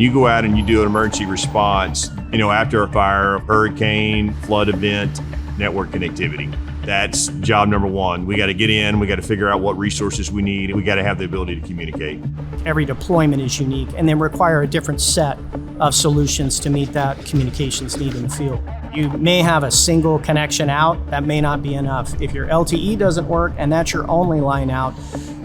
You go out and you do an emergency response, after a fire, a hurricane, flood event, network connectivity. That's job number one. We got to get in, we got to figure out what resources we need, and we got to have the ability to communicate. Every deployment is unique and they require a different set of solutions to meet that communications need in the field. You may have a single connection out, that may not be enough. If your LTE doesn't work and that's your only line out,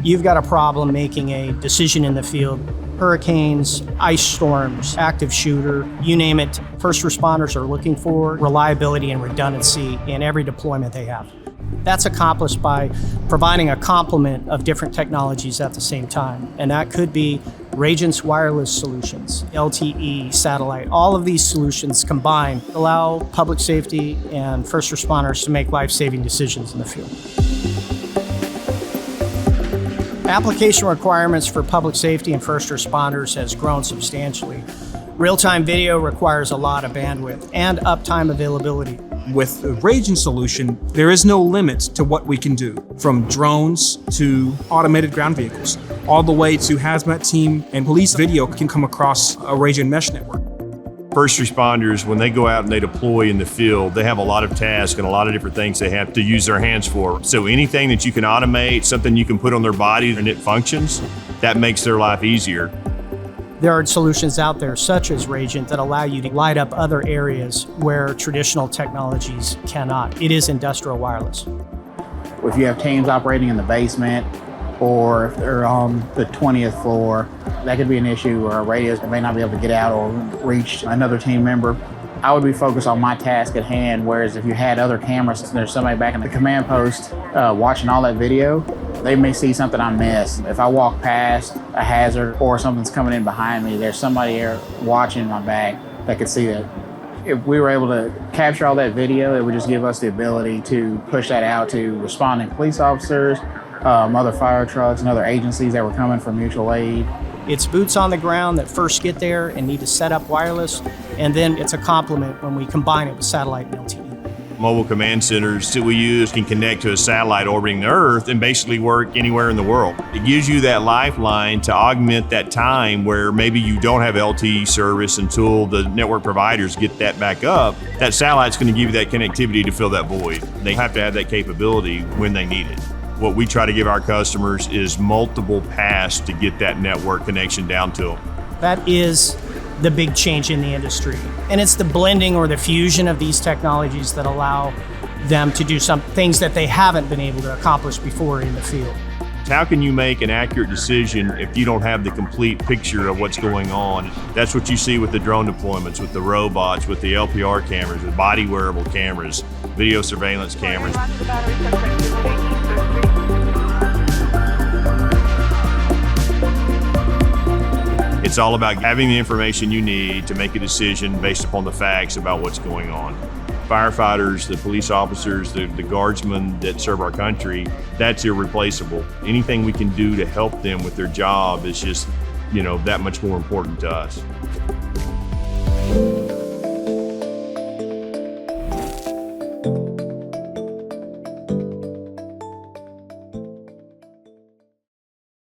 you've got a problem making a decision in the field. Hurricanes, ice storms, active shooter, you name it, first responders are looking for reliability and redundancy in every deployment they have. That's accomplished by providing a complement of different technologies at the same time. And that could be Rajant's wireless solutions, LTE, satellite. All of these solutions combined allow public safety and first responders to make life-saving decisions in the field. Application requirements for public safety and first responders has grown substantially. Real-time video requires a lot of bandwidth and uptime availability. With the Rajant solution, there is no limit to what we can do, from drones to automated ground vehicles, all the way to hazmat team and police video can come across a Rajant mesh network. First responders, when they go out and they deploy in the field, they have a lot of tasks and a lot of different things they have to use their hands for. So anything that you can automate, something you can put on their body and it functions, that makes their life easier. There are solutions out there, such as Rajant, that allow you to light up other areas where traditional technologies cannot. It is industrial wireless. If you have teams operating in the basement or if they're on the 20th floor, that could be an issue where radios may not be able to get out or reach another team member. I would be focused on my task at hand, whereas if you had other cameras and there's somebody back in the command post watching all that video, they may see something I missed. If I walk past a hazard or something's coming in behind me, there's somebody here watching my back that could see that. If we were able to capture all that video, it would just give us the ability to push that out to responding police officers, other fire trucks and other agencies that were coming for mutual aid. It's boots on the ground that first get there and need to set up wireless, and then it's a complement when we combine it with satellite and LTE. Mobile command centers that we use can connect to a satellite orbiting the Earth and basically work anywhere in the world. It gives you that lifeline to augment that time where maybe you don't have LTE service until the network providers get that back up. That satellite's going to give you that connectivity to fill that void. They have to have that capability when they need it. What we try to give our customers is multiple paths to get that network connection down to them. That is the big change in the industry. And it's the blending or the fusion of these technologies that allow them to do some things that they haven't been able to accomplish before in the field. How can you make an accurate decision if you don't have the complete picture of what's going on? That's what you see with the drone deployments, with the robots, with the LPR cameras, with body wearable cameras, video surveillance cameras. It's all about having the information you need to make a decision based upon the facts about what's going on. Firefighters, the police officers, the guardsmen that serve our country, that's irreplaceable. Anything we can do to help them with their job is just, that much more important to us.